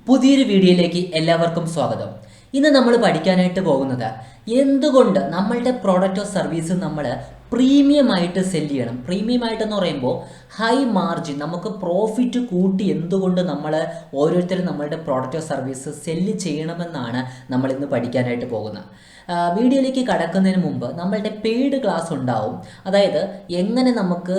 പുതിയൊരു വീഡിയോയിലേക്ക് എല്ലാവർക്കും സ്വാഗതം. ഇന്ന് നമ്മൾ പഠിക്കാനായിട്ട് പോകുന്നത് എന്തുകൊണ്ട് നമ്മളുടെ പ്രോഡക്റ്റോ സർവീസ് നമ്മൾ പ്രീമിയം ആയിട്ട് സെല്ല് ചെയ്യണം. പ്രീമിയം ആയിട്ടെന്ന് പറയുമ്പോൾ ഹൈ മാർജിൻ, നമുക്ക് പ്രോഫിറ്റ് കൂട്ടി എന്തുകൊണ്ട് നമ്മൾ ഓരോരുത്തരും നമ്മളുടെ പ്രോഡക്റ്റോ സർവീസ് സെല്ല് ചെയ്യണമെന്നാണ് നമ്മൾ ഇന്ന് പഠിക്കാനായിട്ട് പോകുന്നത്. വീഡിയോയിലേക്ക് കടക്കുന്നതിന് മുമ്പ് നമ്മളുടെ പെയ്ഡ് ക്ലാസ് ഉണ്ടാവും. അതായത് എങ്ങനെ നമുക്ക്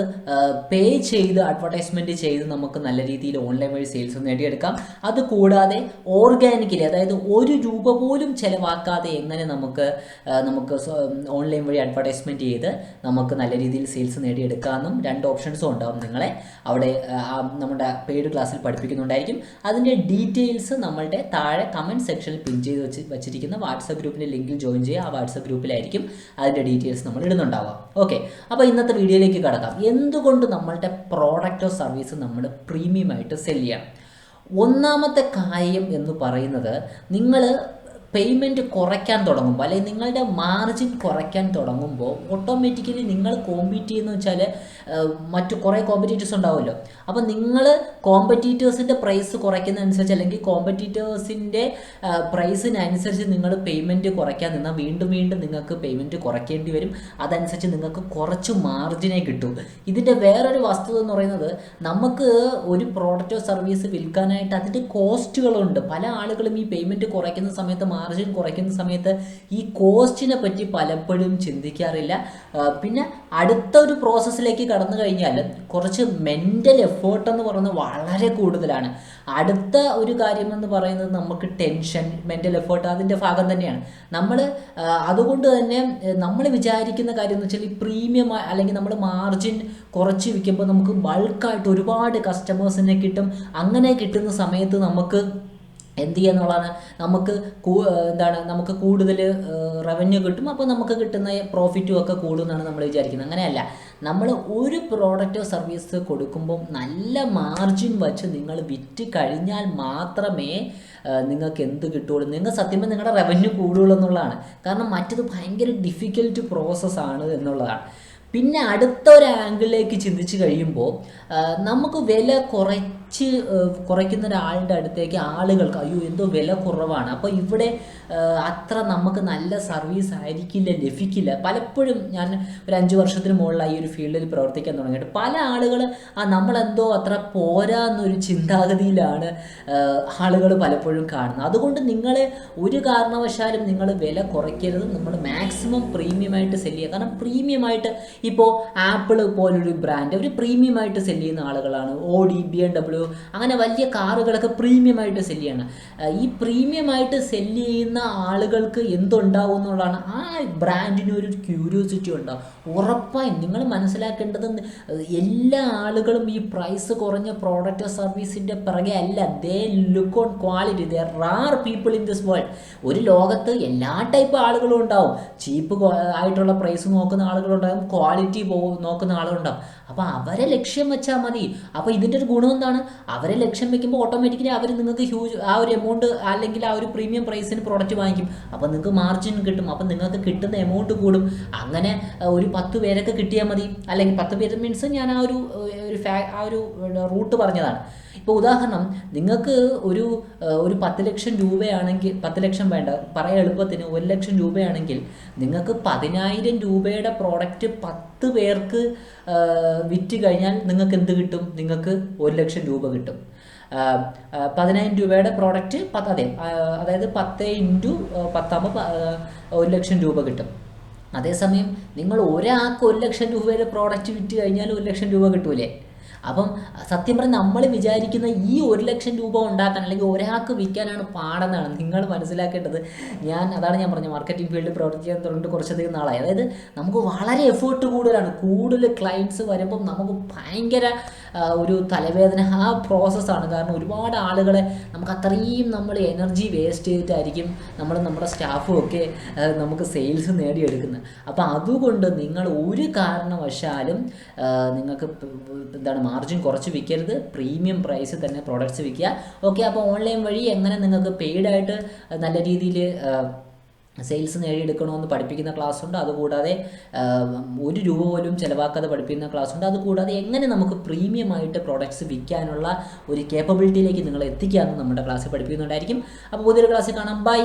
പേ ചെയ്ത് അഡ്വർടൈസ്മെൻറ്റ് ചെയ്ത് നമുക്ക് നല്ല രീതിയിൽ ഓൺലൈൻ വഴി സെയിൽസ് നേടിയെടുക്കാം. അതുകൂടാതെ ഓർഗാനിക്കലി, അതായത് ഒരു രൂപ പോലും ചിലവാക്കാതെ എങ്ങനെ നമുക്ക് ഓൺലൈൻ വഴി അഡ്വർടൈസ്മെൻറ്റ് ചെയ്ത് നമുക്ക് നല്ല രീതിയിൽ സെയിൽസ് നേടിയെടുക്കാമെന്നും രണ്ട് ഓപ്ഷൻസും ഉണ്ടാവും. നിങ്ങളെ അവിടെ നമ്മുടെ പെയ്ഡ് ക്ലാസ്സിൽ പഠിപ്പിക്കുന്നുണ്ടായിരിക്കും. അതിൻ്റെ ഡീറ്റെയിൽസ് നമ്മളുടെ താഴെ കമൻറ്റ് സെക്ഷനിൽ പിൻ ചെയ്ത് വച്ചിരിക്കുന്ന വാട്സപ്പ് ഗ്രൂപ്പിൻ്റെ ലിങ്കിൽ ജോയിൻ ചെയ്യുക. ആ വാട്സപ്പ് ഗ്രൂപ്പിലായിരിക്കും അതിൻ്റെ ഡീറ്റെയിൽസ് നമ്മൾ ഇടുന്നുണ്ടാവുക. ഓക്കെ, അപ്പോൾ ഇന്നത്തെ വീഡിയോയിലേക്ക് കടക്കാം. എന്തുകൊണ്ട് നമ്മളുടെ പ്രോഡക്റ്റോ സർവീസ് നമ്മൾ പ്രീമിയം ആയിട്ട് സെല്ല് ചെയ്യണം? ഒന്നാമത്തെ കാര്യം എന്ന് പറയുന്നത്, നിങ്ങൾ പേയ്മെൻറ്റ് കുറയ്ക്കാൻ തുടങ്ങുമ്പോൾ അല്ലെങ്കിൽ നിങ്ങളുടെ മാർജിൻ കുറയ്ക്കാൻ തുടങ്ങുമ്പോൾ ഓട്ടോമാറ്റിക്കലി നിങ്ങൾ കോമ്പീറ്റ് ചെയ്യുന്നത് വെച്ചാൽ മറ്റു കുറേ കോമ്പറ്റീറ്റേഴ്സ് ഉണ്ടാവുമല്ലോ. അപ്പോൾ നിങ്ങൾ കോമ്പറ്റീറ്റേഴ്സിൻ്റെ പ്രൈസ് കുറയ്ക്കുന്നതനുസരിച്ച് അല്ലെങ്കിൽ കോമ്പറ്റീറ്റേഴ്സിൻ്റെ പ്രൈസിനനുസരിച്ച് നിങ്ങൾ പേയ്മെൻറ്റ് കുറയ്ക്കാൻ നിന്നാൽ വീണ്ടും നിങ്ങൾക്ക് പേയ്മെൻറ്റ് കുറയ്ക്കേണ്ടി വരും. അതനുസരിച്ച് നിങ്ങൾക്ക് കുറച്ച് മാർജിനെ കിട്ടും. ഇതിൻ്റെ വേറൊരു വസ്തുത എന്ന് പറയുന്നത്, നമുക്ക് ഒരു പ്രോഡക്റ്റോ സർവീസ് വിൽക്കാനായിട്ട് അതിൻ്റെ കോസ്റ്റുകളുണ്ട്. പല ആളുകളും ഈ പേയ്മെൻറ്റ് കുറയ്ക്കുന്ന സമയത്ത്, മാർജിൻ കുറയ്ക്കുന്ന സമയത്ത് ഈ കോസ്റ്റിനെ പറ്റി പലപ്പോഴും ചിന്തിക്കാറില്ല. പിന്നെ അടുത്ത ഒരു പ്രോസസ്സിലേക്ക് കടന്നു കഴിഞ്ഞാൽ കുറച്ച് മെൻ്റൽ എഫേർട്ട് എന്ന് പറയുന്നത് വളരെ കൂടുതലാണ്. അടുത്ത ഒരു കാര്യമെന്ന് പറയുന്നത് നമുക്ക് ടെൻഷൻ, മെൻ്റൽ എഫേർട്ട് അതിൻ്റെ ഭാഗം തന്നെയാണ്. അതുകൊണ്ട് തന്നെ നമ്മൾ വിചാരിക്കുന്ന കാര്യം എന്ന് വെച്ചാൽ ഈ പ്രീമിയം അല്ലെങ്കിൽ നമ്മൾ മാർജിൻ കുറച്ച് വിൽക്കുമ്പോൾ നമുക്ക് ബൾക്കായിട്ട് ഒരുപാട് കസ്റ്റമേഴ്സിനെ കിട്ടും. അങ്ങനെ കിട്ടുന്ന സമയത്ത് നമുക്ക് എന്ത് ചെയ്യുക എന്നുള്ളതാണ്, നമുക്ക് കൂടുതൽ റവന്യൂ കിട്ടും. അപ്പോൾ നമുക്ക് കിട്ടുന്ന പ്രോഫിറ്റും ഒക്കെ കൂടുമെന്നാണ് നമ്മൾ വിചാരിക്കുന്നത്. അങ്ങനെയല്ല, നമ്മൾ ഒരു പ്രോഡക്റ്റോ സർവീസ് കൊടുക്കുമ്പം നല്ല മാർജിൻ വച്ച് നിങ്ങൾ വിറ്റ് കഴിഞ്ഞാൽ മാത്രമേ നിങ്ങൾക്ക് എന്ത് കിട്ടുള്ളൂ, നിങ്ങൾ സത്യം നിങ്ങളുടെ റവന്യൂ കൂടുള്ളൂ എന്നുള്ളതാണ്. കാരണം മറ്റത് ഭയങ്കര ഡിഫിക്കൽട്ട് പ്രോസസ്സാണ് എന്നുള്ളതാണ്. പിന്നെ അടുത്ത ഒരു ആംഗിളിലേക്ക് ചിന്തിച്ച് കഴിയുമ്പോൾ നമുക്ക് വില കുറയ്ക്കുന്ന ഒരാളുടെ അടുത്തേക്ക് ആളുകൾക്ക് അയ്യോ എന്തോ വില കുറവാണ്, അപ്പോൾ ഇവിടെ അത്ര നമുക്ക് നല്ല സർവീസ് ലഭിക്കില്ല. പലപ്പോഴും ഞാൻ ഒരു 5 വർഷത്തിന് മുകളിലായി ഈ ഒരു ഫീൽഡിൽ പ്രവർത്തിക്കാൻ തുടങ്ങിയിട്ട് പല ആളുകൾ നമ്മളെന്തോ അത്ര പോരാന്നൊരു ചിന്താഗതിയിലാണ് ആളുകൾ പലപ്പോഴും കാണുന്നത്. അതുകൊണ്ട് നിങ്ങൾ ഒരു കാരണവശാലും നിങ്ങൾ വില കുറയ്ക്കരുത്. നമ്മൾ മാക്സിമം പ്രീമിയമായിട്ട് സെല്ല് ചെയ്യുക. കാരണം പ്രീമിയമായിട്ട് ഇപ്പോൾ ആപ്പിൾ പോലൊരു ബ്രാൻഡ് അവർ പ്രീമിയമായിട്ട് സെല്ല് ചെയ്യുന്ന ആളുകളാണ്. ഓഡി, BMW അങ്ങനെ വലിയ കാറുകളൊക്കെ പ്രീമിയമായിട്ട് സെല്ല് ചെയ്യണം. ഈ പ്രീമിയമായിട്ട് സെല്ല് ചെയ്യുന്ന ആളുകൾക്ക് എന്തുണ്ടാവും എന്നുള്ളതാണ്, ആ ബ്രാൻഡിന് ഒരു ക്യൂരിയോസിറ്റി ഉണ്ടാവും. ഉറപ്പായും നിങ്ങൾ മനസ്സിലാക്കേണ്ടത്, എല്ലാ ആളുകളും ഈ പ്രൈസ് കുറഞ്ഞ പ്രോഡക്റ്റ് സർവീസിൻ്റെ പിറകെ അല്ല. They look on quality. They are people in this world. ഒരു ലോകത്ത് എല്ലാ ടൈപ്പ് ആളുകളും ഉണ്ടാവും. ചീപ്പ് ആയിട്ടുള്ള പ്രൈസ് നോക്കുന്ന ആളുകളുണ്ടാകും, ക്വാളിറ്റി നോക്കുന്ന ആളുകളുണ്ടാകും. അപ്പോൾ അവരെ ലക്ഷ്യം വെച്ചാൽ മതി. അപ്പോൾ ഇതിൻ്റെ ഒരു ഗുണം എന്താണ്, അവരെ ലക്ഷ്യം വെക്കുമ്പോൾ ഓട്ടോമാറ്റിക്കലി അവർ നിങ്ങൾക്ക് ആ ഒരു എമൗണ്ട് അല്ലെങ്കിൽ ആ ഒരു പ്രീമിയം പ്രൈസിന് പ്രോഡക്റ്റ് വാങ്ങിക്കും. അപ്പോൾ നിങ്ങൾക്ക് മാർജിൻ കിട്ടും. അപ്പോൾ നിങ്ങൾക്ക് കിട്ടുന്ന എമൗണ്ട് കൂടും. അങ്ങനെ ഒരു 10 പേരൊക്കെ കിട്ടിയാൽ മതി. അല്ലെങ്കിൽ 10 പേര് മീൻസ് ഞാൻ ആ ഒരു റൂട്ട് പറഞ്ഞതാണ്. ഇപ്പോൾ ഉദാഹരണം, നിങ്ങൾക്ക് ഒരു 10 ലക്ഷം രൂപയാണെങ്കിൽ, 10 ലക്ഷം വേണ്ട, പറയാൻ എളുപ്പത്തിന് 1 ലക്ഷം രൂപയാണെങ്കിൽ നിങ്ങൾക്ക് 10,000 രൂപയുടെ പ്രോഡക്റ്റ് 10 പേർക്ക് വിറ്റ് കഴിഞ്ഞാൽ നിങ്ങൾക്ക് എന്ത് കിട്ടും? നിങ്ങൾക്ക് 1 ലക്ഷം രൂപ കിട്ടും. 10,000 രൂപയുടെ പ്രോഡക്റ്റ് അതായത് 10 × 10 ആകുമ്പോൾ 1 ലക്ഷം രൂപ കിട്ടും. അതേസമയം നിങ്ങൾ ഒരാൾക്ക് 1 ലക്ഷം രൂപയുടെ പ്രോഡക്റ്റ് വിറ്റ് കഴിഞ്ഞാൽ 1 ലക്ഷം രൂപ കിട്ടൂലേ? അപ്പം സത്യം പറഞ്ഞാൽ നമ്മൾ വിചാരിക്കുന്ന ഈ 1 ലക്ഷം രൂപ ഉണ്ടാക്കാൻ അല്ലെങ്കിൽ ഒരാൾക്ക് വിൽക്കാനാണ് പാടെന്നാണ് നിങ്ങൾ മനസ്സിലാക്കേണ്ടത്. അതാണ് ഞാൻ പറഞ്ഞത്, മാർക്കറ്റിംഗ് ഫീൽഡിൽ പ്രവർത്തിക്കാൻ തുടങ്ങിയിട്ട് കുറച്ചധികം നാളായി. അതായത് നമുക്ക് വളരെ എഫേർട്ട് കൂടുതലാണ്. കൂടുതൽ ക്ലയൻറ്റ്സ് വരുമ്പം നമുക്ക് ഭയങ്കര ഒരു തലവേദന ആ പ്രോസസ്സാണ്. കാരണം ഒരുപാട് ആളുകളെ നമുക്ക് അത്രയും നമ്മൾ എനർജി വേസ്റ്റ് ചെയ്തിട്ടായിരിക്കും നമ്മുടെ സ്റ്റാഫും ഒക്കെ നമുക്ക് സെയിൽസ് നേടിയെടുക്കുന്നത്. അപ്പോൾ അതുകൊണ്ട് നിങ്ങൾ ഒരു കാരണവശാലും നിങ്ങൾക്ക് മാർജിൻ കുറച്ച് വിൽക്കരുത്. പ്രീമിയം പ്രൈസ് തന്നെ പ്രോഡക്റ്റ്സ് വിൽക്കുക. ഓക്കെ, അപ്പോൾ ഓൺലൈൻ വഴി എങ്ങനെ നിങ്ങൾക്ക് പെയ്ഡായിട്ട് നല്ല രീതിയിൽ സെയിൽസ് നേടിയെടുക്കണമെന്ന് പഠിപ്പിക്കുന്ന ക്ലാസ്സുണ്ട്. അതുകൂടാതെ 1 രൂപ പോലും ചിലവാക്കാതെ പഠിപ്പിക്കുന്ന ക്ലാസ്സുണ്ട്. അതുകൂടാതെ എങ്ങനെ നമുക്ക് പ്രീമിയമായിട്ട് പ്രോഡക്റ്റ്സ് വിൽക്കാനുള്ള ഒരു കേപ്പബിലിറ്റിയിലേക്ക് നിങ്ങളെ എത്തിക്കാമെന്ന് നമ്മുടെ ക്ലാസ്സിൽ പഠിപ്പിക്കുന്നുണ്ടായിരിക്കും. അപ്പോൾ പുതിയൊരു ക്ലാസ്സിൽ കാണാം. ബൈ.